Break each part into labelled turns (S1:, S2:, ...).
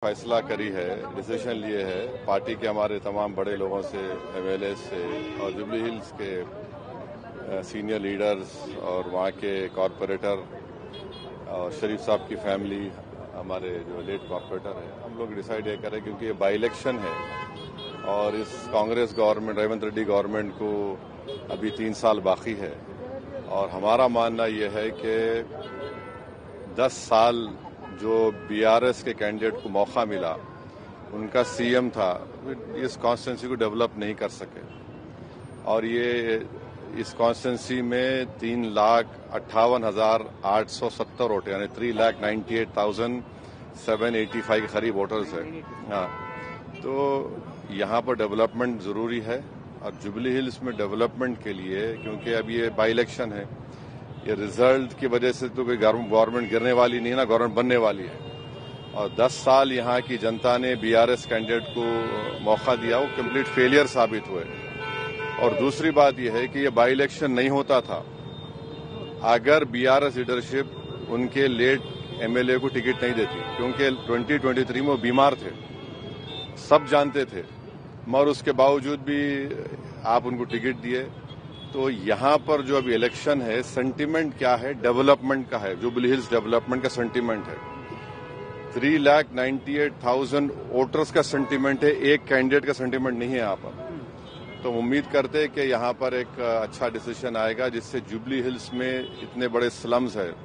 S1: फैसला करी है, डिसीजन लिए है पार्टी के हमारे तमाम बड़े लोगों से, एमएलए से और जुबली हिल्स के सीनियर लीडर्स और वहाँ के कॉरपोरेटर और शरीफ साहब की फैमिली, हमारे जो लेट कॉरपोरेटर है, हम लोग डिसाइड ये करें क्योंकि ये बाई इलेक्शन है और इस कांग्रेस गवर्नमेंट, रेवंत रेड्डी गवर्नमेंट को अभी 3 साल बाकी है और हमारा मानना ये है कि 10 साल जो बीआरएस के कैंडिडेट को मौका मिला, उनका सीएम था, इस कॉन्स्टिट्यूंसी को डेवलप नहीं कर सके और ये इस कॉन्स्टिट्यूंसी में 3,58,870 वोट यानी 3,98,785 के करीब वोटर्स है। हाँ, तो यहाँ पर डेवलपमेंट ज़रूरी है और जुबली हिल्स में डेवलपमेंट के लिए, क्योंकि अब ये बाई इलेक्शन है, ये रिजल्ट की वजह से तो कोई गवर्नमेंट गिरने वाली नहीं है ना, गवर्नमेंट बनने वाली है और 10 साल यहाँ की जनता ने बीआरएस कैंडिडेट को मौका दिया, वो कंप्लीट फेलियर साबित हुए। और दूसरी बात यह है कि ये बाई इलेक्शन नहीं होता था अगर बीआरएस लीडरशिप उनके लेट एमएलए को टिकट नहीं देती, क्योंकि 2023 में वो बीमार थे, सब जानते थे, मगर उसके बावजूद भी आप उनको टिकट दिए। तो यहाँ पर जो अभी इलेक्शन है, सेंटीमेंट क्या है? डेवलपमेंट का है। जुबली हिल्स डेवलपमेंट का सेंटीमेंट है। 3,98,000 वोटर्स का सेंटीमेंट है, एक कैंडिडेट का सेंटीमेंट नहीं है यहाँ पर। तो उम्मीद करते हैं कि यहाँ पर एक अच्छा डिसीजन आएगा जिससे जुबली हिल्स में इतने बड़े स्लम्स है,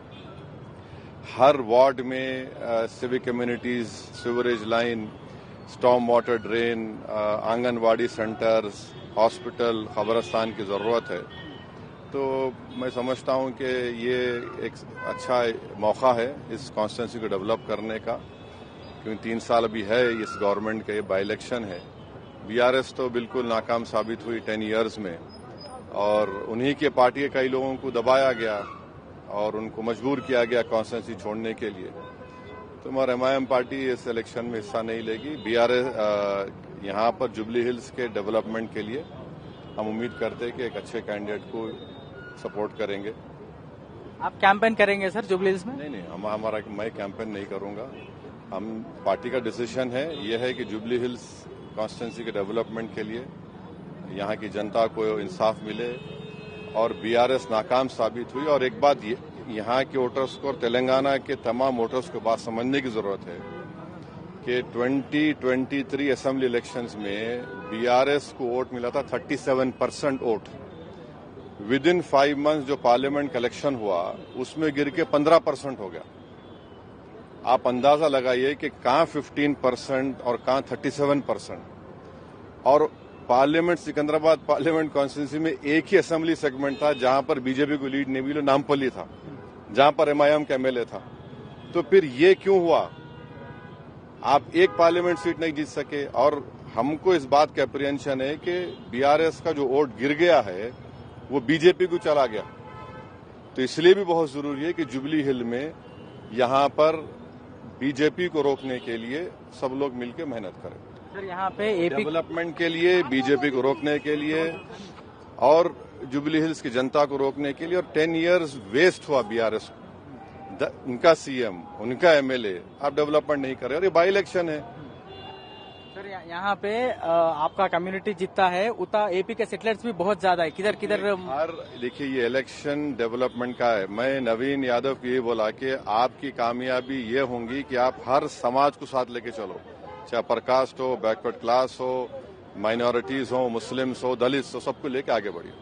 S1: हर वार्ड में civic communities, sewerage line, storm water drain, anganwadi centres, hospital, खबरस्तान की ज़रूरत है। तो मैं समझता हूं कि ये एक अच्छा मौका है इस कॉन्स्टिट्यूंसी को डेवलप करने का, क्योंकि 3 साल अभी है इस गवर्नमेंट का, ये बाई इलेक्शन है। बीआरएस तो बिल्कुल नाकाम साबित हुई 10 इयर्स में और उन्हीं के पार्टी के कई लोगों को दबाया गया और उनको मजबूर किया गया कॉन्स्टिट्यूंसी छोड़ने के लिए। तो मगर एमआईएम पार्टी इस इलेक्शन में हिस्सा नहीं लेगी। बीआरएस यहाँ पर जुबली हिल्स के डेवलपमेंट के लिए हम उम्मीद करते हैं कि एक अच्छे कैंडिडेट को सपोर्ट करेंगे।
S2: आप कैंपेन करेंगे सर जुबली हिल्स में?
S1: नहीं, मैं कैंपेन नहीं करूंगा। हम पार्टी का डिसीजन है, यह है कि जुबली हिल्स कॉन्स्टिट्यूंसी के डेवलपमेंट के लिए यहाँ की जनता को इंसाफ मिले और बीआरएस नाकाम साबित हुई। और एक बात यहाँ के वोटर्स को और तेलंगाना के तमाम वोटर्स को बात समझने की जरूरत है कि 2023 असेंबली इलेक्शंस में बीआरएस को वोट मिला था 37% वोट। विद इन 5 मंथ्स जो पार्लियामेंट का इलेक्शन हुआ उसमें गिर के 15% हो गया। आप अंदाजा लगाइए कि कहां 15% और कहां 37%। और पार्लियामेंट, सिकंदराबाद पार्लियामेंट कॉन्स्टिट्यूंसी में एक ही असेंबली सेगमेंट था जहां पर बीजेपी को लीड नहीं मिली, नामपल्ली था, जहां पर एमआईएम का एमएलए था। तो फिर ये क्यों हुआ? आप एक पार्लियामेंट सीट नहीं जीत सके। और हमको इस बात का अप्रीहेंशन है कि बीआरएस का जो वोट गिर गया है वो बीजेपी को चला गया। तो इसलिए भी बहुत जरूरी है कि जुबली हिल में यहाँ पर बीजेपी को रोकने के लिए सब लोग मिलकर मेहनत करें।
S2: सर यहाँ पे
S1: डेवलपमेंट के लिए, बीजेपी को रोकने के लिए और जुबली हिल्स की जनता को रोकने के लिए। और 10 इयर्स वेस्ट हुआ बीआरएस, उनका सीएम, उनका एमएलए, आप डेवलपमेंट नहीं कर रहे और ये बाई इलेक्शन है।
S2: सर यहाँ पे आपका कम्युनिटी जितना है उतना एपी के सेटलर्स भी बहुत ज्यादा है, किधर किधर।
S1: देखिए, ये इलेक्शन डेवलपमेंट का है। मैं नवीन यादव को ये बोला कि आपकी कामयाबी ये होंगी कि आप हर समाज को साथ लेके चलो, चाहे अपर कास्ट हो, बैकवर्ड क्लास हो, माइनॉरिटीज हो, मुस्लिम्स हो, दलित्स हो, सबको लेके आगे बढ़िए।